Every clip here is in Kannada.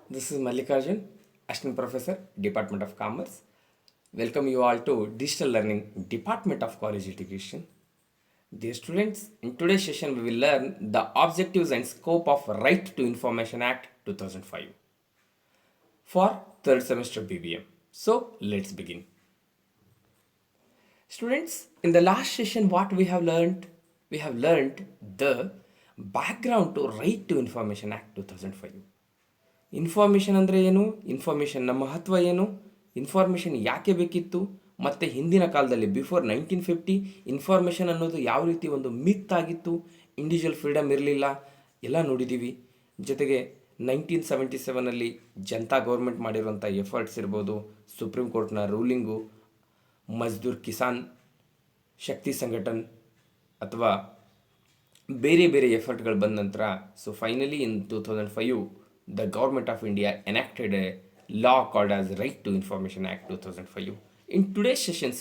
This is Mallikarjun, Assistant Professor, Department of Commerce. Welcome you all to Digital Learning, Department of College Education. Dear students, in today's session we will learn the objectives and scope of Right to Information Act 2005 for third semester BBM. So let's begin. Students, in the last session what we have learned? We have learned the background to Right to Information Act 2005. Information ಅಂದರೆ ಏನು, ಇನ್ಫಾರ್ಮೇಷನ್ನ ಮಹತ್ವ ಏನು, ಇನ್ಫಾರ್ಮೇಷನ್ ಯಾಕೆ ಬೇಕಿತ್ತು, ಮತ್ತು ಹಿಂದಿನ ಕಾಲದಲ್ಲಿ ಬಿಫೋರ್ 1950 ಇನ್ಫಾರ್ಮೇಷನ್ ಅನ್ನೋದು ಯಾವ ರೀತಿ ಒಂದು ಮಿತ್ ಆಗಿತ್ತು, ಇಂಡಿವಿಜುವಲ್ ಫ್ರೀಡಮ್ ಇರಲಿಲ್ಲ, ಎಲ್ಲ ನೋಡಿದ್ದೀವಿ. ಜೊತೆಗೆ 1977 ಜನತಾ ಗೌರ್ಮೆಂಟ್ ಮಾಡಿರುವಂಥ ಎಫರ್ಟ್ಸ್ ಇರ್ಬೋದು, ಸುಪ್ರೀಂ ಕೋರ್ಟ್ನ ರೂಲಿಂಗು, ಮಜ್ದೂರ್ ಕಿಸಾನ್ ಶಕ್ತಿ ಸಂಘಟನ್ ಅಥವಾ ಬೇರೆ ಬೇರೆ ಎಫರ್ಟ್ಗಳು ಬಂದ ನಂತರ so finally in 2005 the government of India enacted a law called as Right to Information Act 2005. In today's session,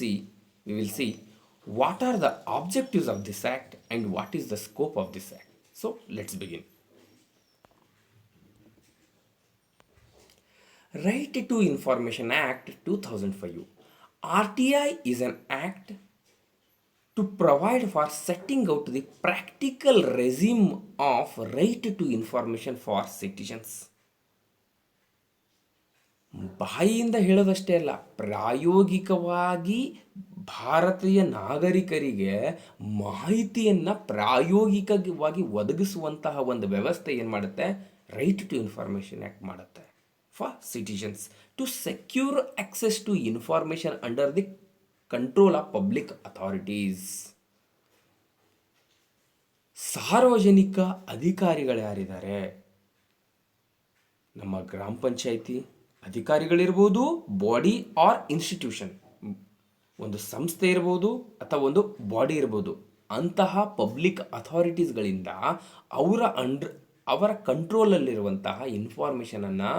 we will see what are the objectives of this act and what is the scope of this act. So let's begin. Right to Information Act 2005. RTI is an act to provide for setting out the practical regime of right to information for citizens. ಬಾಯಿಯಿಂದ ಹೇಳೋದಷ್ಟೇ ಅಲ್ಲ, ಪ್ರಾಯೋಗಿಕವಾಗಿ ಭಾರತೀಯ ನಾಗರಿಕರಿಗೆ ಮಾಹಿತಿಯನ್ನು ಪ್ರಾಯೋಗಿಕವಾಗಿ ಒದಗಿಸುವಂತಹ ಒಂದು ವ್ಯವಸ್ಥೆ ಏನು ಮಾಡುತ್ತೆ, ರೈಟ್ ಟು ಇನ್ಫಾರ್ಮೇಷನ್ ಆ್ಯಕ್ಟ್ ಮಾಡುತ್ತೆ for citizens to secure access to information under the control of public authorities. ಸಾರ್ವಜನಿಕ ಅಧಿಕಾರಿಗಳು ಯಾರಿದ್ದಾರೆ, ನಮ್ಮ ಗ್ರಾಮ ಪಂಚಾಯಿತಿ ಅಧಿಕಾರಿಗಳಿರ್ಬೋದು, ಬಾಡಿ ಆರ್ ಇನ್ಸ್ಟಿಟ್ಯೂಷನ್, ಒಂದು ಸಂಸ್ಥೆ ಇರ್ಬೋದು ಅಥವಾ ಒಂದು ಬಾಡಿ ಇರ್ಬೋದು, ಅಂತಹ ಪಬ್ಲಿಕ್ ಅಥಾರಿಟೀಸ್ಗಳಿಂದ ಅವರ ಕಂಟ್ರೋಲಲ್ಲಿರುವಂತಹ ಇನ್ಫಾರ್ಮೇಷನನ್ನು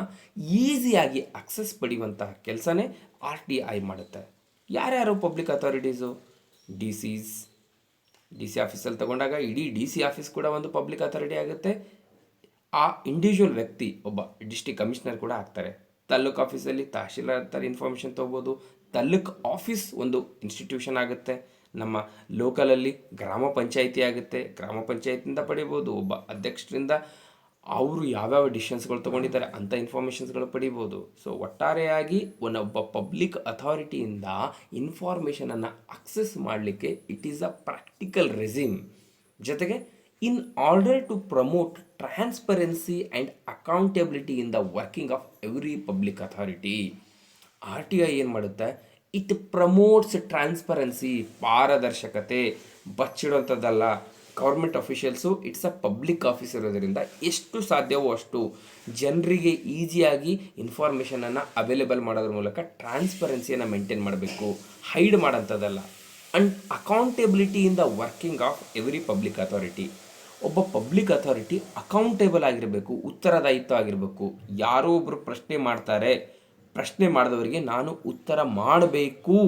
ಈಸಿಯಾಗಿ ಆಕ್ಸೆಸ್ ಪಡೆಯುವಂತಹ ಕೆಲಸನೇ RTI ಮಾಡುತ್ತೆ. ಯಾರ್ಯಾರು ಪಬ್ಲಿಕ್ ಅಥಾರಿಟೀಸು? ಡಿ ಸಿ ಆಫೀಸಲ್ಲಿ ತಗೊಂಡಾಗ ಇಡೀ DC ಆಫೀಸ್ ಕೂಡ ಒಂದು ಪಬ್ಲಿಕ್ ಅಥಾರಿಟಿ ಆಗುತ್ತೆ. ಆ ಇಂಡಿವಿಜುವಲ್ ವ್ಯಕ್ತಿ ಒಬ್ಬ ಡಿಸ್ಟ್ರಿಕ್ಟ್ ಕಮಿಷನರ್ ಕೂಡ ಆಗ್ತಾರೆ. ತಾಲೂಕು ಆಫೀಸಲ್ಲಿ ತಹಶೀಲ್ದಾರ್ ಥರ ಇನ್ಫಾರ್ಮೇಷನ್ ತೊಗೋಬೋದು. ತಾಲೂಕು ಆಫೀಸ್ ಒಂದು ಇನ್ಸ್ಟಿಟ್ಯೂಷನ್ ಆಗುತ್ತೆ. ನಮ್ಮ ಲೋಕಲಲ್ಲಿ ಗ್ರಾಮ ಪಂಚಾಯಿತಿ ಆಗುತ್ತೆ. ಗ್ರಾಮ ಪಂಚಾಯತಿಯಿಂದ ಪಡಿಬೋದು. ಒಬ್ಬ ಅಧ್ಯಕ್ಷರಿಂದ ಅವರು ಯಾವ್ಯಾವ ಡಿಸಿಷನ್ಸ್ಗಳು ತೊಗೊಂಡಿದ್ದಾರೆ ಅಂಥ ಇನ್ಫಾರ್ಮೇಷನ್ಸ್ಗಳು ಪಡಿಬೋದು. ಸೊ ಒಟ್ಟಾರೆಯಾಗಿ ಒಬ್ಬ ಪಬ್ಲಿಕ್ ಅಥಾರಿಟಿಯಿಂದ ಇನ್ಫಾರ್ಮೇಷನನ್ನು ಅಕ್ಸೆಸ್ ಮಾಡಲಿಕ್ಕೆ it is a practical regime. ಜೊತೆಗೆ in order to promote transparency and accountability in the working of every public authority, RTI ಏನು ಮಾಡುತ್ತೆ, ಇಟ್ ಪ್ರಮೋಟ್ಸ್ ಟ್ರಾನ್ಸ್ಪರೆನ್ಸಿ, ಪಾರದರ್ಶಕತೆ, ಬಚ್ಚಿಡುವಂಥದ್ದಲ್ಲ. Government officials it's a public office ಇರೋದರಿಂದ ಎಷ್ಟು ಸಾಧ್ಯವೋ ಅಷ್ಟು ಜನರಿಗೆ ಈಸಿಯಾಗಿ ಇನ್ಫಾರ್ಮೇಷನನ್ನು ಅವೈಲೇಬಲ್ ಮಾಡೋದ್ರ ಮೂಲಕ ಟ್ರಾನ್ಸ್ಪರೆನ್ಸಿಯನ್ನು ಮೇಂಟೈನ್ ಮಾಡಬೇಕು, ಹೈಡ್ ಮಾಡೋಂಥದ್ದಲ್ಲ. And accountability in the working of every public authority, ಒಬ್ಬ ಪಬ್ಲಿಕ್ ಅಥಾರಿಟಿ ಅಕೌಂಟೇಬಲ್ ಆಗಿರಬೇಕು, ಉತ್ತರದಾಯಿತ್ವ ಆಗಿರಬೇಕು. ಯಾರೋ ಒಬ್ಬರು ಪ್ರಶ್ನೆ ಮಾಡ್ತಾರೆ, ಪ್ರಶ್ನೆ ಮಾಡಿದವರಿಗೆ ನಾನು ಉತ್ತರ ಮಾಡಬೇಕು,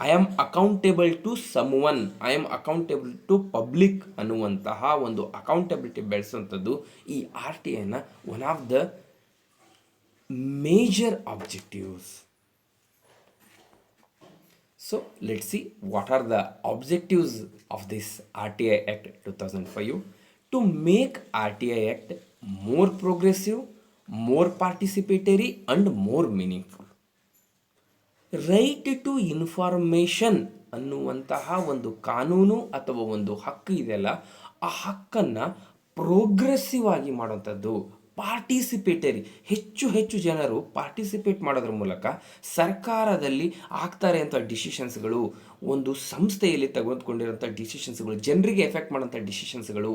I am accountable to someone, I am accountable to public ಅನ್ನುವಂತಹ ಒಂದು ಅಕೌಂಟಬಿಲಿಟಿ ಬೆಳೆಸುವಂಥದ್ದು ಈ RTIನ one of the major objectives. So let's see what are the objectives of this RTI Act 2005. To make RTI Act more progressive, more participatory and more meaningful. Right to information ಅನ್ನುವಂತಹ ಒಂದು ಕಾನೂನು ಅಥವಾ ಒಂದು ಹಕ್ಕು ಇದೆಯಲ್ಲ, ಆ ಹಕ್ಕನ್ನು ಪ್ರೋಗ್ರೆಸಿವ್ ಆಗಿ ಮಾಡುವಂಥದ್ದು, ಪಾರ್ಟಿಸಿಪೇಟರಿ, ಹೆಚ್ಚು ಹೆಚ್ಚು ಜನರು ಪಾರ್ಟಿಸಿಪೇಟ್ ಮಾಡೋದ್ರ ಮೂಲಕ ಸರ್ಕಾರದಲ್ಲಿ ಆಗ್ತಾರೆ ಅಂತ ಡಿಸಿಷನ್ಸ್ಗಳು, ಒಂದು ಸಂಸ್ಥೆಯಲ್ಲಿ ತೆಗೆದುಕೊಂಡಿರೋಂಥ ಡಿಸಿಷನ್ಸ್ಗಳು, ಜನರಿಗೆ ಎಫೆಕ್ಟ್ ಮಾಡೋಂಥ ಡಿಸಿಷನ್ಸ್ಗಳು,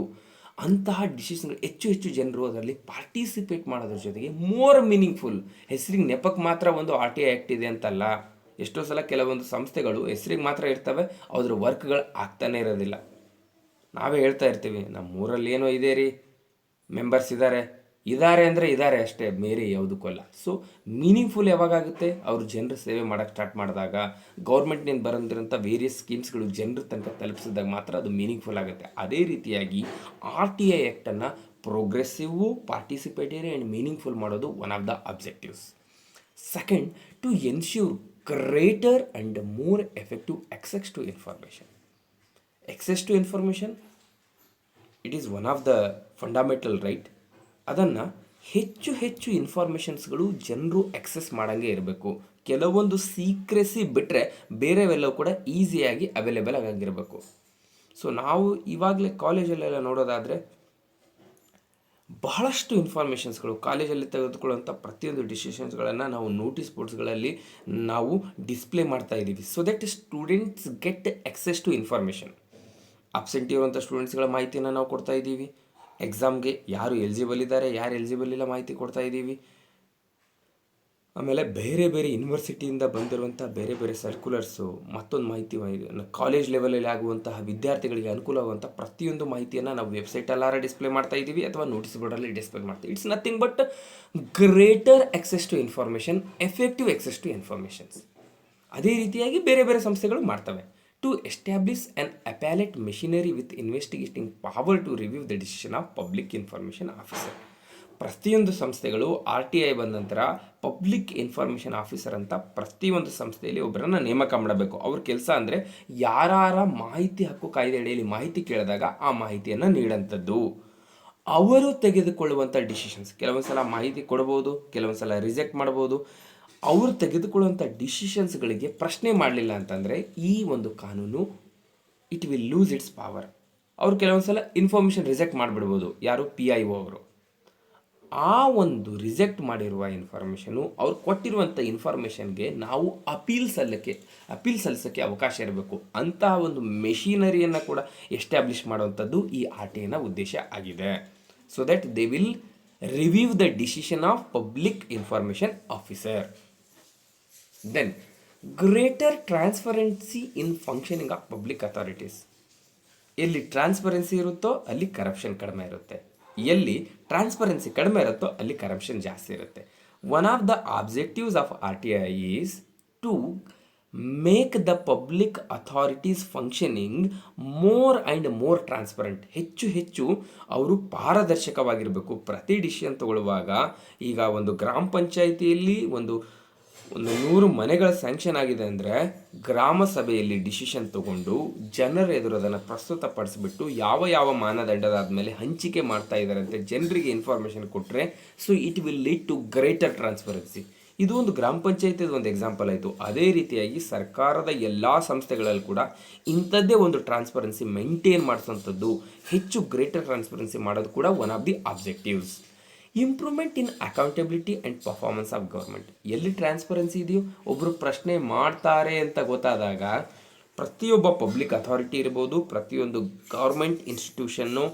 ಅಂತಹ ಡಿಸಿಷನ್ಗಳು ಹೆಚ್ಚು ಹೆಚ್ಚು ಜನರು ಅದರಲ್ಲಿ ಪಾರ್ಟಿಸಿಪೇಟ್ ಮಾಡೋದ್ರ ಜೊತೆಗೆ ಮೋರ್ ಮೀನಿಂಗ್ಫುಲ್. ಹೆಸರಿಗೆ ನೆಪಕ್ಕೆ ಮಾತ್ರ ಒಂದು RTI ಆ್ಯಕ್ಟ್ ಇದೆ ಅಂತಲ್ಲ, ಎಷ್ಟೋ ಸಲ ಕೆಲವೊಂದು ಸಂಸ್ಥೆಗಳು ಹೆಸರಿಗೆ ಮಾತ್ರ ಇರ್ತವೆ, ಅದ್ರ ವರ್ಕ್ಗಳು ಆಗ್ತಾನೆ ಇರೋದಿಲ್ಲ. ನಾವೇ ಹೇಳ್ತಾ ಇರ್ತೀವಿ, ನಮ್ಮ ಊರಲ್ಲಿ ಏನೋ ಇದೆ ರೀ, ಮೆಂಬರ್ಸ್ ಇದ್ದಾರೆ ಅಂದರೆ ಇದ್ದಾರೆ ಅಷ್ಟೇ, ಬೇರೆ ಯಾವುದಕ್ಕೂ ಅಲ್ಲ. ಸೊ ಮೀನಿಂಗ್ಫುಲ್ ಯಾವಾಗುತ್ತೆ, ಅವರು ಜನರ ಸೇವೆ ಮಾಡೋಕ್ಕೆ ಸ್ಟಾರ್ಟ್ ಮಾಡಿದಾಗ, ಗೌರ್ಮೆಂಟ್ನಿಂದ ಬರೋಂಥ ವೇರಿಯಸ್ ಸ್ಕೀಮ್ಸ್ಗಳು ಜನರ ತನಕ ತಲುಪಿಸಿದಾಗ ಮಾತ್ರ ಅದು ಮೀನಿಂಗ್ಫುಲ್ ಆಗುತ್ತೆ. ಅದೇ ರೀತಿಯಾಗಿ RTI ಆ್ಯಕ್ಟನ್ನು ಪ್ರೋಗ್ರೆಸಿವ್, ಪಾರ್ಟಿಸಿಪೇಟರಿ ಆ್ಯಂಡ್ ಮೀನಿಂಗ್ಫುಲ್ ಮಾಡೋದು one of the objectives. Second, to ensure greater and more effective access to information. Access to information, it is one of the fundamental right. ಅದನ್ನು ಹೆಚ್ಚು ಹೆಚ್ಚು ಇನ್ಫಾರ್ಮೇಷನ್ಸ್ಗಳು ಜನರು ಎಕ್ಸೆಸ್ ಮಾಡೋಂಗೆ ಇರಬೇಕು. ಕೆಲವೊಂದು ಸೀಕ್ರೆಸಿ ಬಿಟ್ಟರೆ ಬೇರೆವೆಲ್ಲವೂ ಕೂಡ ಈಸಿಯಾಗಿ ಅವೈಲೇಬಲ್ ಆಗಿರಬೇಕು. ಸೊ ನಾವು ಇವಾಗಲೇ ಕಾಲೇಜಲ್ಲೆಲ್ಲ ನೋಡೋದಾದರೆ ಬಹಳಷ್ಟು ಇನ್ಫಾರ್ಮೇಷನ್ಸ್ಗಳು ಕಾಲೇಜಲ್ಲಿ ತೆಗೆದುಕೊಳ್ಳುವಂಥ ಪ್ರತಿಯೊಂದು ಡಿಸಿಷನ್ಸ್ಗಳನ್ನು ನಾವು ನೋಟಿಸ್ ಬೋರ್ಡ್ಸ್ಗಳಲ್ಲಿ ನಾವು ಡಿಸ್ಪ್ಲೇ ಮಾಡ್ತಾ ಇದ್ದೀವಿ. So that students get access to information. Absent ಇರುವಂಥ ಸ್ಟೂಡೆಂಟ್ಸ್ಗಳ ಮಾಹಿತಿಯನ್ನು ನಾವು ಕೊಡ್ತಾ ಇದ್ದೀವಿ. ಎಕ್ಸಾಮ್ಗೆ ಯಾರು ಎಲಿಜಿಬಲ್ ಇದ್ದಾರೆ, ಯಾರು ಎಲಿಜಿಬಲ್ ಇಲ್ಲ ಮಾಹಿತಿ ಕೊಡ್ತಾ ಇದ್ದೀವಿ. ಆಮೇಲೆ ಬೇರೆ ಬೇರೆ ಯೂನಿವರ್ಸಿಟಿಯಿಂದ ಬಂದಿರುವಂಥ ಬೇರೆ ಬೇರೆ ಸರ್ಕ್ಯುಲರ್ಸು, ಮತ್ತೊಂದು ಮಾಹಿತಿ, ಕಾಲೇಜ್ ಲೆವೆಲಲ್ಲಿ ಆಗುವಂತಹ ವಿದ್ಯಾರ್ಥಿಗಳಿಗೆ ಅನುಕೂಲವಾಗುವಂಥ ಪ್ರತಿಯೊಂದು ಮಾಹಿತಿಯನ್ನು ನಾವು ವೆಬ್ಸೈಟಲ್ಲಾರ ಡಿಸ್ಪ್ಲೇ ಮಾಡ್ತಾ ಇದ್ದೀವಿ ಅಥವಾ ನೋಟಿಸ್ ಬೋರ್ಡಲ್ಲಿ ಡಿಸ್ಪ್ಲೇ ಮಾಡ್ತೀವಿ. It's nothing but greater access to information, effective access to informations. ಅದೇ ರೀತಿಯಾಗಿ ಬೇರೆ ಬೇರೆ ಸಂಸ್ಥೆಗಳು ಮಾಡ್ತವೆ. To establish an appellate machinery with investigating power to review the decision of public information officer. ಪ್ರತಿಯೊಂದು ಸಂಸ್ಥೆಗಳು RTI ಬಂದ ನಂತರ ಪಬ್ಲಿಕ್ ಇನ್ಫಾರ್ಮೇಷನ್ ಆಫೀಸರ್ ಅಂತ ಪ್ರತಿಯೊಂದು ಸಂಸ್ಥೆಯಲ್ಲಿ ಒಬ್ಬರನ್ನು ನೇಮಕ ಮಾಡಬೇಕು. ಅವ್ರ ಕೆಲಸ ಅಂದರೆ ಯಾರ ಮಾಹಿತಿ ಹಕ್ಕು ಕಾಯ್ದೆ ಅಡಿಯಲ್ಲಿ ಮಾಹಿತಿ ಕೇಳಿದಾಗ ಆ ಮಾಹಿತಿಯನ್ನು ನೀಡೋಂಥದ್ದು. ಅವರು ತೆಗೆದುಕೊಳ್ಳುವಂಥ ಡಿಸಿಷನ್ಸ್, ಕೆಲವೊಂದು ಸಲ ಮಾಹಿತಿ ಕೊಡ್ಬೋದು, ಕೆಲವೊಂದು ಸಲ ರಿಜೆಕ್ಟ್ ಮಾಡ್ಬೋದು. ಅವರು ತೆಗೆದುಕೊಳ್ಳುವಂಥ ಡಿಸಿಷನ್ಸ್ಗಳಿಗೆ ಪ್ರಶ್ನೆ ಮಾಡಲಿಲ್ಲ ಅಂತಂದರೆ ಈ ಒಂದು ಕಾನೂನು it will lose it's power. ಅವರು ಕೆಲವೊಂದು ಸಲ ಇನ್ಫಾರ್ಮೇಷನ್ ರಿಜೆಕ್ಟ್ ಮಾಡಿಬಿಡ್ಬೋದು. ಯಾರು PIO ಅವರು. ಆ ಒಂದು ರಿಜೆಕ್ಟ್ ಮಾಡಿರುವ ಇನ್ಫಾರ್ಮೇಷನು, ಅವ್ರು ಕೊಟ್ಟಿರುವಂಥ ಇನ್ಫಾರ್ಮೇಷನ್ಗೆ ನಾವು ಅಪೀಲ್ ಸಲ್ಲಿಸೋಕ್ಕೆ ಅವಕಾಶ ಇರಬೇಕು. ಅಂತಹ ಒಂದು ಮೆಷಿನರಿಯನ್ನು ಕೂಡ ಎಸ್ಟಾಬ್ಲಿಷ್ ಮಾಡುವಂಥದ್ದು ಈ RTIನ ಉದ್ದೇಶ ಆಗಿದೆ. So that they will review the decision of public information officer. Then greater transparency in functioning of public authorities. ಎಲ್ಲಿ ಟ್ರಾನ್ಸ್ಪರೆನ್ಸಿ ಇರುತ್ತೋ ಅಲ್ಲಿ ಕರಪ್ಷನ್ ಕಡಿಮೆ ಇರುತ್ತೆ, ಎಲ್ಲಿ ಟ್ರಾನ್ಸ್ಪರೆನ್ಸಿ ಕಡಿಮೆ ಇರುತ್ತೋ ಅಲ್ಲಿ ಕರಪ್ಷನ್ ಜಾಸ್ತಿ ಇರುತ್ತೆ. One of the objectives of RTI is to make the public authorities functioning more and more transparent. ಹೆಚ್ಚು ಹೆಚ್ಚು ಅವರು ಪಾರದರ್ಶಕವಾಗಿರಬೇಕು. ಪ್ರತಿ ಡಿಸಿಷನ್ ತಗೊಳ್ಳುವಾಗ, ಈಗ ಒಂದು ಗ್ರಾಮ ಪಂಚಾಯಿತಿಯಲ್ಲಿ ಒಂದು 100 ಮನೆಗಳ ಸ್ಯಾಂಕ್ಷನ್ ಆಗಿದೆ ಅಂದರೆ ಗ್ರಾಮ ಸಭೆಯಲ್ಲಿ ಡಿಸಿಷನ್ ತಗೊಂಡು ಜನರ ಎದುರು ಅದನ್ನು ಪ್ರಸ್ತುತಪಡಿಸಿಬಿಟ್ಟು ಯಾವ ಮಾನದಂಡದಾದ ಮೇಲೆ ಹಂಚಿಕೆ ಮಾಡ್ತಾ ಇದ್ದಾರೆ ಅಂತ ಜನರಿಗೆ ಇನ್ಫಾರ್ಮೇಷನ್ ಕೊಟ್ಟರೆ so it will lead to greater transparency. ಇದು ಒಂದು ಗ್ರಾಮ ಪಂಚಾಯತಿದು ಒಂದು ಎಕ್ಸಾಂಪಲ್ ಆಯಿತು. ಅದೇ ರೀತಿಯಾಗಿ ಸರ್ಕಾರದ ಎಲ್ಲ ಸಂಸ್ಥೆಗಳಲ್ಲಿ ಕೂಡ ಇಂಥದ್ದೇ ಒಂದು ಟ್ರಾನ್ಸ್ಪರೆನ್ಸಿ ಮೇಂಟೈನ್ ಮಾಡಿಸುವಂಥದ್ದು, ಹೆಚ್ಚು ಗ್ರೇಟರ್ ಟ್ರಾನ್ಸ್ಪರೆನ್ಸಿ ಮಾಡೋದು ಕೂಡ one of the objectives. Improvement in accountability and performance of government. ಎಲ್ಲಿ ಟ್ರಾನ್ಸ್ಪರೆನ್ಸಿ ಇದೆಯೋ, ಒಬ್ಬರು ಪ್ರಶ್ನೆ ಮಾಡ್ತಾರೆ ಅಂತ ಗೊತ್ತಾದಾಗ ಪ್ರತಿಯೊಬ್ಬ ಪಬ್ಲಿಕ್ ಅಥಾರಿಟಿ ಇರ್ಬೋದು, ಪ್ರತಿಯೊಂದು ಗೌರ್ಮೆಂಟ್ ಇನ್ಸ್ಟಿಟ್ಯೂಷನ್ನು,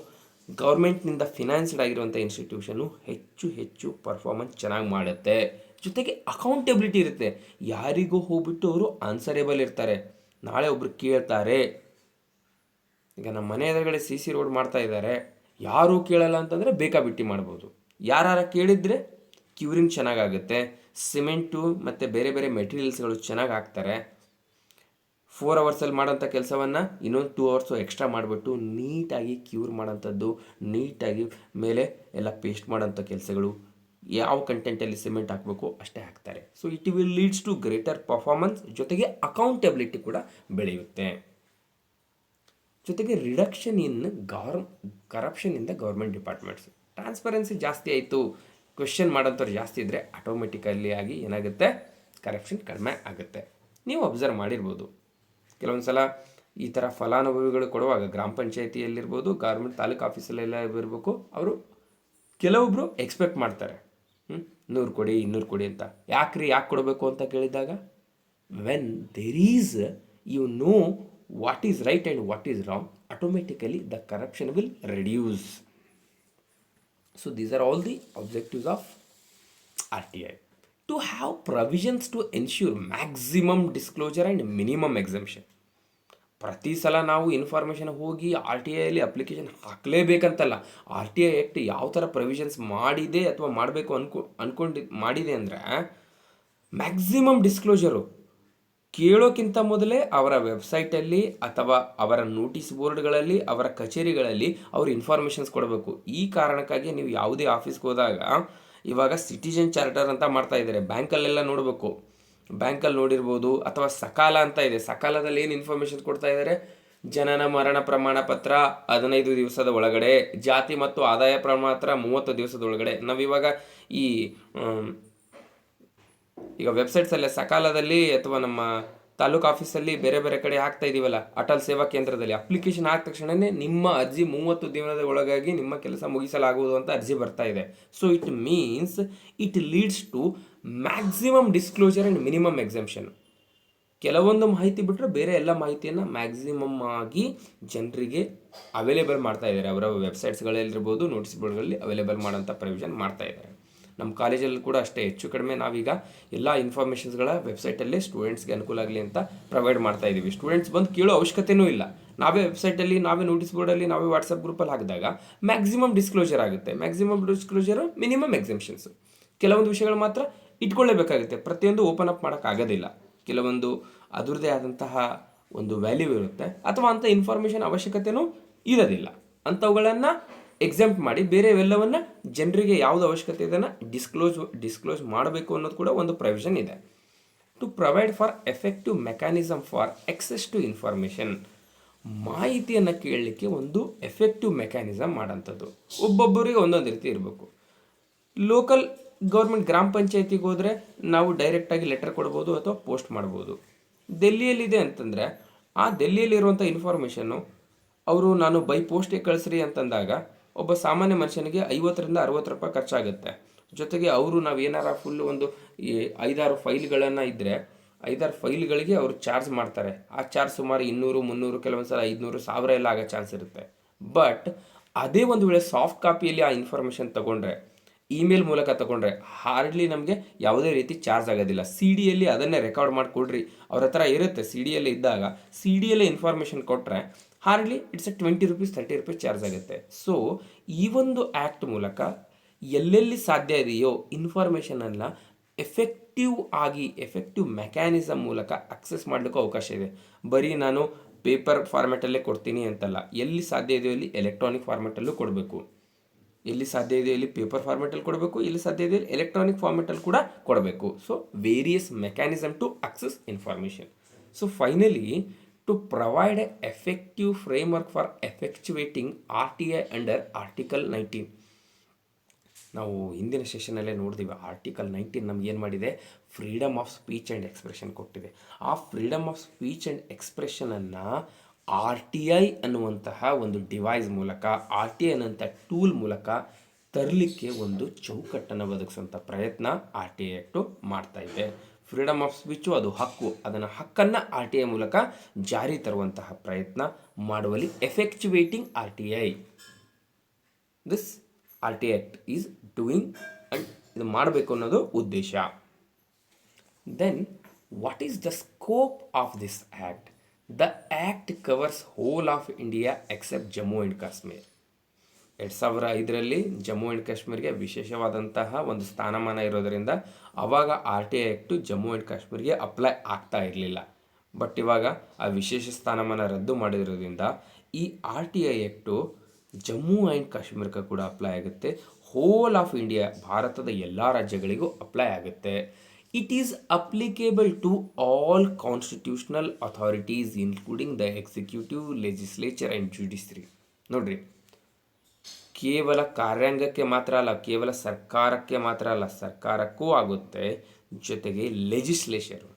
ಗೌರ್ಮೆಂಟ್ನಿಂದ ಫಿನಾನ್ಸ್ಡ್ ಆಗಿರುವಂಥ ಇನ್ಸ್ಟಿಟ್ಯೂಷನ್ನು ಹೆಚ್ಚು ಹೆಚ್ಚು ಪರ್ಫಾರ್ಮೆನ್ಸ್ ಚೆನ್ನಾಗಿ ಮಾಡುತ್ತೆ. ಜೊತೆಗೆ ಅಕೌಂಟಬಿಲಿಟಿ ಇರುತ್ತೆ. ಯಾರಿಗೂ ಹೋಗ್ಬಿಟ್ಟು ಅವರು ಆನ್ಸರೇಬಲ್ ಇರ್ತಾರೆ. ನಾಳೆ ಒಬ್ರು ಕೇಳ್ತಾರೆ, ಈಗ ನಮ್ಮ ಮನೆ ಎದುರುಗಡೆ CC ರೋಡ್ ಮಾಡ್ತಾ ಇದ್ದಾರೆ, ಯಾರೂ ಕೇಳಲ್ಲ ಅಂತಂದರೆ ಬೇಕಾಬಿಟ್ಟಿ ಮಾಡ್ಬೋದು. ಯಾರು ಕೇಳಿದರೆ ಕ್ಯೂರಿಂಗ್ ಚೆನ್ನಾಗಾಗುತ್ತೆ, ಸಿಮೆಂಟು ಮತ್ತು ಬೇರೆ ಬೇರೆ ಮೆಟೀರಿಯಲ್ಸ್ಗಳು ಚೆನ್ನಾಗಿ ಹಾಕ್ತಾರೆ. 4 ಅವರ್ಸಲ್ಲಿ ಮಾಡೋಂಥ ಕೆಲಸವನ್ನು ಇನ್ನೊಂದು 2 ಅವರ್ಸು ಎಕ್ಸ್ಟ್ರಾ ಮಾಡಿಬಿಟ್ಟು ನೀಟಾಗಿ ಕ್ಯೂರ್ ಮಾಡೋಂಥದ್ದು, ನೀಟಾಗಿ ಮೇಲೆ ಎಲ್ಲ ಪೇಸ್ಟ್ ಮಾಡೋಂಥ ಕೆಲಸಗಳು, ಯಾವ ಕಂಟೆಂಟಲ್ಲಿ ಸಿಮೆಂಟ್ ಹಾಕಬೇಕು ಅಷ್ಟೇ ಹಾಕ್ತಾರೆ. So it will leads to greater performance. ಜೊತೆಗೆ ಅಕೌಂಟಬಿಲಿಟಿ ಕೂಡ ಬೆಳೆಯುತ್ತೆ. ಜೊತೆಗೆ reduction in corruption in the government departments. Transparency ಜಾಸ್ತಿ ಆಯಿತು, ಕ್ವೆಶ್ಚನ್ ಮಾಡೋಂಥವ್ರು ಜಾಸ್ತಿ ಇದ್ದರೆ ಆಟೋಮೆಟಿಕಲಿ ಆಗಿ ಏನಾಗುತ್ತೆ, ಕರಪ್ಷನ್ ಕಡಿಮೆ ಆಗುತ್ತೆ. ನೀವು ಅಬ್ಸರ್ವ್ ಮಾಡಿರ್ಬೋದು, ಕೆಲವೊಂದು ಸಲ ಈ ಥರ ಫಲಾನುಭವಿಗಳು ಕೊಡುವಾಗ ಗ್ರಾಮ ಪಂಚಾಯಿತಿಯಲ್ಲಿರ್ಬೋದು, ಗೌರ್ಮೆಂಟ್ ತಾಲೂಕು ಆಫೀಸಲ್ಲೆಲ್ಲ ಇರಬೇಕು, ಅವರು ಕೆಲವೊಬ್ಬರು ಎಕ್ಸ್ಪೆಕ್ಟ್ ಮಾಡ್ತಾರೆ 100 ಕೊಡಿ 200 ಕೊಡಿ ಅಂತ. ಯಾಕೆ ಕೊಡಬೇಕು ಅಂತ ಕೇಳಿದಾಗ, when there is you know what is right and what is wrong, automatically the corruption will reduce. So these are all the objectives of RTI. To have provisions to ensure maximum disclosure and minimum exemption. ಪ್ರತಿ ಸಲ ನಾವು ಇನ್ಫಾರ್ಮೇಷನ್ ಹೋಗಿ RTIಯಲ್ಲಿ ಅಪ್ಲಿಕೇಶನ್ ಹಾಕಲೇಬೇಕಂತಲ್ಲ. RTI ಆ್ಯಕ್ಟ್ ಯಾವ ಥರ ಪ್ರೊವಿಷನ್ಸ್ ಮಾಡಿದೆ ಅಥವಾ ಮಾಡಬೇಕು ಮಾಡಿದೆ ಅಂದರೆ ಮ್ಯಾಕ್ಸಿಮಮ್ ಡಿಸ್ಕ್ಲೋಜರು, ಕೇಳೋಕ್ಕಿಂತ ಮೊದಲೇ ಅವರ ವೆಬ್ಸೈಟಲ್ಲಿ ಅಥವಾ ಅವರ ನೋಟಿಸ್ ಬೋರ್ಡ್ಗಳಲ್ಲಿ, ಅವರ ಕಚೇರಿಗಳಲ್ಲಿ ಅವರು ಇನ್ಫಾರ್ಮೇಷನ್ಸ್ ಕೊಡಬೇಕು. ಈ ಕಾರಣಕ್ಕಾಗಿ ನೀವು ಯಾವುದೇ ಆಫೀಸ್ಗೆ ಹೋದಾಗ ಇವಾಗ ಸಿಟಿಜನ್ ಚಾರ್ಟರ್ ಅಂತ ಮಾಡ್ತಾ ಇದ್ದಾರೆ. ಬ್ಯಾಂಕಲ್ಲೆಲ್ಲ ನೋಡಬೇಕು, ಬ್ಯಾಂಕಲ್ಲಿ ನೋಡಿರ್ಬೋದು. ಅಥವಾ ಸಕಾಲ ಅಂತ ಇದೆ, ಸಕಾಲದಲ್ಲಿ ಏನು ಇನ್ಫಾರ್ಮೇಷನ್ ಕೊಡ್ತಾ ಇದ್ದಾರೆ, ಜನನ ಮರಣ ಪ್ರಮಾಣ ಪತ್ರ 15 ದಿವಸದ ಒಳಗಡೆ, ಜಾತಿ ಮತ್ತು ಆದಾಯ ಪ್ರಮಾಣ ಪತ್ರ 30 ದಿವಸದ ಒಳಗಡೆ. ನಾವಿವಾಗ ಈ ಈಗ ವೆಬ್ಸೈಟ್ಸಲ್ಲೇ ಸಕಾಲದಲ್ಲಿ ಅಥವಾ ನಮ್ಮ ತಾಲೂಕು ಆಫೀಸಲ್ಲಿ ಬೇರೆ ಬೇರೆ ಕಡೆ ಹಾಕ್ತಾ ಇದೀವಲ್ಲ, ಅಟಲ್ ಸೇವಾ ಕೇಂದ್ರದಲ್ಲಿ ಅಪ್ಲಿಕೇಶನ್ ಹಾಕಿದ ತಕ್ಷಣವೇ ನಿಮ್ಮ ಅರ್ಜಿ 30 ದಿನದ ಒಳಗಾಗಿ ನಿಮ್ಮ ಕೆಲಸ ಮುಗಿಸಲಾಗುವುದು ಅಂತ ಅರ್ಜಿ ಬರ್ತಾ ಇದೆ. So it means it leads to maximum disclosure and minimum exemption. ಕೆಲವೊಂದು ಮಾಹಿತಿ ಬಿಟ್ಟರೆ ಬೇರೆ ಎಲ್ಲ ಮಾಹಿತಿಯನ್ನು ಮ್ಯಾಕ್ಸಿಮಮ್ ಆಗಿ ಜನರಿಗೆ ಅವೈಲೇಬಲ್ ಮಾಡ್ತಾ ಇದ್ದಾರೆ. ಅವರ ವೆಬ್ಸೈಟ್ಸ್ಗಳಲ್ಲಿರ್ಬೋದು, ನೋಟಿಸ್ ಬೋರ್ಡ್ಗಳಲ್ಲಿ ಅವೈಲೇಬಲ್ ಮಾಡೋಂಥ ಪ್ರೊವಿಷನ್ ಮಾಡ್ತಾ ಇದ್ದಾರೆ. ನಮ್ಮ ಕಾಲೇಜಲ್ಲಿ ಕೂಡ ಅಷ್ಟೇ, ಹೆಚ್ಚು ಕಡಿಮೆ ನಾವೀಗ ಎಲ್ಲ ಇನ್ಫಾರ್ಮೇಷನ್ಸ್ಗಳ ವೆಬ್ಸೈಟಲ್ಲೇ ಸ್ಟೂಡೆಂಟ್ಸ್ಗೆ ಅನುಕೂಲ ಆಗಲಿ ಅಂತ ಪ್ರೊವೈಡ್ ಮಾಡ್ತಾ ಇದ್ದೀವಿ. ಸ್ಟೂಡೆಂಟ್ಸ್ ಬಂದು ಕೇಳೋ ಅವಶ್ಯಕತೆಯೂ ಇಲ್ಲ. ನಾವೇ ವೆಬ್ಸೈಟಲ್ಲಿ, ನಾವೇ ನೋಟಿಸ್ ಬೋರ್ಡಲ್ಲಿ, ನಾವೇ ವಾಟ್ಸಪ್ ಗ್ರೂಪಲ್ಲಿ ಹಾಕಿದಾಗ ಮ್ಯಾಕ್ಸಿಮಮ್ ಡಿಸ್ಕ್ಲೋಜರ್ ಆಗುತ್ತೆ. Maximum disclosure, minimum exemptions. ಕೆಲವೊಂದು ವಿಷಯಗಳು ಮಾತ್ರ ಇಟ್ಕೊಳ್ಳೇಬೇಕಾಗುತ್ತೆ, ಪ್ರತಿಯೊಂದು ಓಪನ್ ಅಪ್ ಮಾಡೋಕ್ಕಾಗೋದಿಲ್ಲ. ಕೆಲವೊಂದು ಅದರದ್ದೇ ಆದಂತಹ ಒಂದು ವ್ಯಾಲ್ಯೂ ಇರುತ್ತೆ, ಅಥವಾ ಅಂಥ ಇನ್ಫಾರ್ಮೇಷನ್ ಅವಶ್ಯಕತೆಯೂ ಇರೋದಿಲ್ಲ. ಅಂಥವುಗಳನ್ನು ಎಕ್ಸಾಮ್ಟ್ ಮಾಡಿ ಬೇರೆವೆಲ್ಲವನ್ನು ಜನರಿಗೆ ಯಾವುದು ಅವಶ್ಯಕತೆ ಇದನ್ನು ಡಿಸ್ಕ್ಲೋಸ್ ಮಾಡಬೇಕು ಅನ್ನೋದು ಕೂಡ ಒಂದು ಪ್ರೊವಿಷನ್ ಇದೆ. To provide for effective mechanism for access to information. ಮಾಹಿತಿಯನ್ನು ಕೇಳಲಿಕ್ಕೆ ಒಂದು ಎಫೆಕ್ಟಿವ್ ಮೆಕ್ಯಾನಿಸಮ್ ಮಾಡೋಂಥದ್ದು. ಒಬ್ಬೊಬ್ಬರಿಗೆ ಒಂದೊಂದು ರೀತಿ ಇರಬೇಕು. ಲೋಕಲ್ ಗೌರ್ಮೆಂಟ್ ಗ್ರಾಮ ಪಂಚಾಯತಿಗೆ ಹೋದರೆ ನಾವು ಡೈರೆಕ್ಟಾಗಿ ಲೆಟರ್ ಕೊಡ್ಬೋದು ಅಥವಾ ಪೋಸ್ಟ್ ಮಾಡ್ಬೋದು. ಡೆಲ್ಲಿಯಲ್ಲಿದೆ ಅಂತಂದರೆ ಆ ಡೆಲ್ಲಿಯಲ್ಲಿರುವಂಥ ಇನ್ಫಾರ್ಮೇಷನ್ನು ಅವರು ನಾನು ಬೈ ಪೋಸ್ಟಿಗೆ ಕಳಿಸ್ರಿ ಅಂತಂದಾಗ ಒಬ್ಬ ಸಾಮಾನ್ಯ ಮನುಷ್ಯನಿಗೆ 50ರಿಂದ 60 ರೂಪಾಯಿ ಖರ್ಚಾಗುತ್ತೆ. ಜೊತೆಗೆ ಅವರು ನಾವು ಏನಾರ ಫುಲ್ ಒಂದು 5-6 ಫೈಲ್ಗಳನ್ನು ಇದ್ದರೆ 5-6 ಫೈಲ್ಗಳಿಗೆ ಅವರು ಚಾರ್ಜ್ ಮಾಡ್ತಾರೆ. ಆ ಚಾರ್ಜ್ ಸುಮಾರು 200, 300, ಕೆಲವೊಂದು ಸಲ 500, 1000 ಎಲ್ಲ ಆಗೋ ಚಾನ್ಸ್ ಇರುತ್ತೆ. ಬಟ್ ಅದೇ ಒಂದು ವೇಳೆ ಸಾಫ್ಟ್ ಕಾಪಿಯಲ್ಲಿ ಆ ಇನ್ಫಾರ್ಮೇಷನ್ ತೊಗೊಂಡ್ರೆ, ಇಮೇಲ್ ಮೂಲಕ ತೊಗೊಂಡ್ರೆ ಹಾರ್ಡ್ಲಿ ನಮಗೆ ಯಾವುದೇ ರೀತಿ ಚಾರ್ಜ್ ಆಗೋದಿಲ್ಲ. ಸಿ ಡಿಯಲ್ಲಿ ಅದನ್ನೇ ರೆಕಾರ್ಡ್ ಮಾಡಿ ಕೊಡ್ರಿ ಅವ್ರ ಹತ್ರ ಇರುತ್ತೆ. ಸಿ ಡಿಯಲ್ಲಿ ಇದ್ದಾಗ ಸಿ ಡಿಯಲ್ಲೇ ಇನ್ಫಾರ್ಮೇಷನ್ ಕೊಟ್ಟರೆ hardly it's 20 rupees 30 rupees charge ಆಗುತ್ತೆ. ಸೊ ಈ ಒಂದು ಆ್ಯಕ್ಟ್ ಮೂಲಕ ಎಲ್ಲೆಲ್ಲಿ ಸಾಧ್ಯ ಇದೆಯೋ ಇನ್ಫಾರ್ಮೇಷನನ್ನು ಎಫೆಕ್ಟಿವ್ ಮೆಕ್ಯಾನಿಸಮ್ ಮೂಲಕ ಅಕ್ಸೆಸ್ ಮಾಡಲಿಕ್ಕೂ ಅವಕಾಶ ಇದೆ. ಬರೀ ನಾನು ಪೇಪರ್ ಫಾರ್ಮ್ಯಾಟಲ್ಲೇ ಕೊಡ್ತೀನಿ ಅಂತಲ್ಲ, ಎಲ್ಲಿ ಸಾಧ್ಯ ಇದೆಯೋ ಅಲ್ಲಿ ಎಲೆಕ್ಟ್ರಾನಿಕ್ ಫಾರ್ಮ್ಯಾಟಲ್ಲೂ ಕೊಡಬೇಕು. ಎಲ್ಲಿ ಸಾಧ್ಯ ಇದೆಯೋ ಇಲ್ಲಿ ಪೇಪರ್ ಫಾರ್ಮ್ಯಾಟಲ್ಲಿ ಕೊಡಬೇಕು, ಎಲ್ಲಿ ಸಾಧ್ಯ ಇದೆಯೋ ಎಲೆಕ್ಟ್ರಾನಿಕ್ ಫಾರ್ಮ್ಯಾಟಲ್ಲಿ ಕೂಡ ಕೊಡಬೇಕು. So various mechanism to access information. So finally, to provide an effective framework for effectuating RTI under Article 19. ನಾವು ಹಿಂದಿನ ಸೆಷನಲ್ಲೇ ನೋಡಿದ್ದೀವಿ. ಆರ್ಟಿಕಲ್ 19 ನಮ್ಗೆ ಏನು ಮಾಡಿದೆ, freedom of speech and expression ಕೊಟ್ಟಿದೆ. ಆ ಫ್ರೀಡಮ್ ಆಫ್ ಸ್ಪೀಚ್ ಆ್ಯಂಡ್ ಎಕ್ಸ್ಪ್ರೆಷನನ್ನು RTI ಅನ್ನುವಂತಹ ಒಂದು ಡಿವೈಸ್ ಮೂಲಕ, RTI ಅನ್ನುವಂಥ ಟೂಲ್ ಮೂಲಕ ತರಲಿಕ್ಕೆ ಒಂದು ಚೌಕಟ್ಟನ್ನು ಒದಗಿಸುವಂಥ ಪ್ರಯತ್ನ RTI ಆ್ಯಕ್ಟು ಮಾಡ್ತಾ ಇದೆ. ಫ್ರೀಡಮ್ ಆಫ್ ಸ್ಪೀಚು ಅದು ಹಕ್ಕು, ಅದನ್ನು ಹಕ್ಕನ್ನು RTI ಮೂಲಕ ಜಾರಿ ತರುವಂತಹ ಪ್ರಯತ್ನ ಮಾಡುವಲ್ಲಿ effectuating RTI, this RTI act is doing, and ಇದು ಮಾಡಬೇಕು ಅನ್ನೋದು ಉದ್ದೇಶ. Then what is the scope of this act? The act covers whole of India except Jammu and Kashmir. 2005ರಲ್ಲಿ ಜಮ್ಮು ಆ್ಯಂಡ್ ಕಾಶ್ಮೀರ್ಗೆ ವಿಶೇಷವಾದಂತಹ ಒಂದು ಸ್ಥಾನಮಾನ ಇರೋದರಿಂದ ಆವಾಗ RTI ಆ್ಯಕ್ಟು ಜಮ್ಮು ಆ್ಯಂಡ್ ಕಾಶ್ಮೀರ್ಗೆ ಅಪ್ಲೈ ಆಗ್ತಾ ಇರಲಿಲ್ಲ. ಬಟ್ ಇವಾಗ ಆ ವಿಶೇಷ ಸ್ಥಾನಮಾನ ರದ್ದು ಮಾಡಿರೋದ್ರಿಂದ ಈ RTI ಆ್ಯಕ್ಟು ಜಮ್ಮು ಆ್ಯಂಡ್ ಕಾಶ್ಮೀರಕ್ಕೆ ಕೂಡ ಅಪ್ಲೈ ಆಗುತ್ತೆ. ಹೋಲ್ ಆಫ್ ಇಂಡಿಯಾ, ಭಾರತದ ಎಲ್ಲ ರಾಜ್ಯಗಳಿಗೂ ಅಪ್ಲೈ ಆಗುತ್ತೆ. It is applicable to all constitutional authorities including the executive, legislature and judiciary. ನೋಡ್ರಿ, ಕೇವಲ ಕಾರ್ಯಾಂಗಕ್ಕೆ ಮಾತ್ರ ಅಲ್ಲ, ಕೇವಲ ಸರ್ಕಾರಕ್ಕೆ ಮಾತ್ರ ಅಲ್ಲ, ಸರ್ಕಾರಕ್ಕೂ ಆಗುತ್ತೆ, ಜೊತೆಗೆ ಲೆಜಿಸ್ಲೇಚರು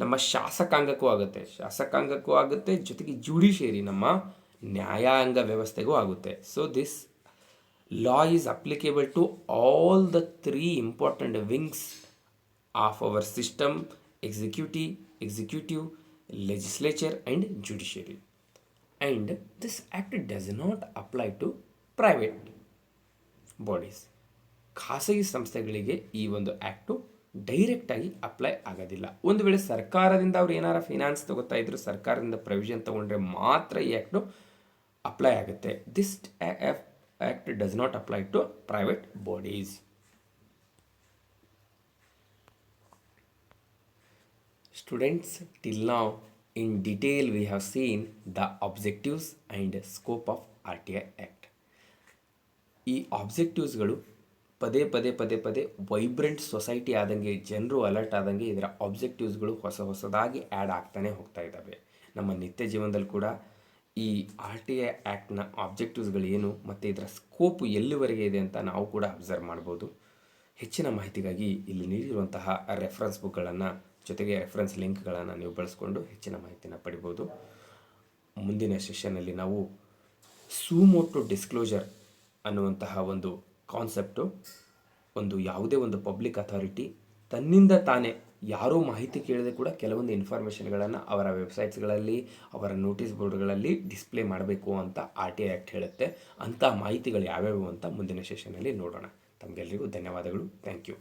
ನಮ್ಮ ಶಾಸಕಾಂಗಕ್ಕೂ ಆಗುತ್ತೆ, ಜೊತೆಗೆ ಜುಡಿಷಿಯರಿ ನಮ್ಮ ನ್ಯಾಯಾಂಗ ವ್ಯವಸ್ಥೆಗೂ ಆಗುತ್ತೆ. So this law is applicable to all the 3 important wings of our system: executive, legislature and judiciary. And this act does not apply to private bodies. ಖಾಸಗಿ ಸಂಸ್ಥೆಗಳಿಗೆ ಈ ಒಂದು ಆ್ಯಕ್ಟು ಡೈರೆಕ್ಟಾಗಿ ಅಪ್ಲೈ ಆಗೋದಿಲ್ಲ. ಒಂದು ವೇಳೆ ಸರ್ಕಾರದಿಂದ ಅವ್ರು ಏನಾರ ಫಿನಾನ್ಸ್ ತಗೋತಾ ಇದ್ರು, ಸರ್ಕಾರದಿಂದ ಪ್ರೊವಿಷನ್ ತೊಗೊಂಡ್ರೆ ಮಾತ್ರ ಈ ಆ್ಯಕ್ಟು ಅಪ್ಲೈ ಆಗುತ್ತೆ. This act does not apply to private bodies. Students, till now in detail we have seen the objectives and scope of RTI Act. ಈ ಆಬ್ಜೆಕ್ಟಿವ್ಸ್ಗಳು ಪದೇ ಪದೇ ಪದೇ ಪದೇ ವೈಬ್ರೆಂಟ್ ಸೊಸೈಟಿ ಆದಂಗೆ, ಜನರು ಅಲರ್ಟ್ ಆದಂಗೆ ಇದರ ಆಬ್ಜೆಕ್ಟಿವ್ಸ್ಗಳು ಹೊಸದಾಗಿ ಆ್ಯಡ್ ಆಗ್ತಾನೆ ಹೋಗ್ತಾ ಇದ್ದಾವೆ. ನಮ್ಮ ನಿತ್ಯ ಜೀವನದಲ್ಲಿ ಕೂಡ ಈ RTI ಆ್ಯಕ್ಟ್ನ ಆಬ್ಜೆಕ್ಟಿವ್ಸ್ಗಳು ಏನು ಮತ್ತು ಇದರ ಸ್ಕೋಪ್ ಎಲ್ಲಿವರೆಗೆ ಇದೆ ಅಂತ ನಾವು ಕೂಡ ಅಬ್ಸರ್ವ್ ಮಾಡ್ಬೋದು. ಹೆಚ್ಚಿನ ಮಾಹಿತಿಗಾಗಿ ಇಲ್ಲಿ ನೀಡಿರುವಂತಹ ರೆಫರೆನ್ಸ್ ಬುಕ್ಗಳನ್ನು ಜೊತೆಗೆ ರೆಫರೆನ್ಸ್ ಲಿಂಕ್ಗಳನ್ನು ನೀವು ಬಳಸ್ಕೊಂಡು ಹೆಚ್ಚಿನ ಮಾಹಿತಿನ ಪಡಿಬೋದು. ಮುಂದಿನ ಸೆಷನ್ನಲ್ಲಿ ನಾವು ಸುಮೋಟೋ ಡಿಸ್ಕ್ಲೋಜರ್ ಅನ್ನುವಂತಹ ಒಂದು ಕಾನ್ಸೆಪ್ಟು, ಯಾವುದೇ ಒಂದು ಪಬ್ಲಿಕ್ ಅಥಾರಿಟಿ ತನ್ನಿಂದ ತಾನೇ ಯಾರೋ ಮಾಹಿತಿ ಕೇಳದೆ ಕೂಡ ಕೆಲವೊಂದು ಇನ್ಫಾರ್ಮೇಷನ್ಗಳನ್ನು ಅವರ ವೆಬ್ಸೈಟ್ಸ್ಗಳಲ್ಲಿ, ಅವರ ನೋಟಿಸ್ ಬೋರ್ಡ್ಗಳಲ್ಲಿ ಡಿಸ್ಪ್ಲೇ ಮಾಡಬೇಕು ಅಂತ RTI ಆ್ಯಕ್ಟ್ ಹೇಳುತ್ತೆ. ಅಂಥ ಮಾಹಿತಿಗಳು ಯಾವ್ಯಾವು ಅಂತ ಮುಂದಿನ ಸೆಷನ್ನಲ್ಲಿ ನೋಡೋಣ. ತಮಗೆಲ್ಲರಿಗೂ ಧನ್ಯವಾದಗಳು. Thank you.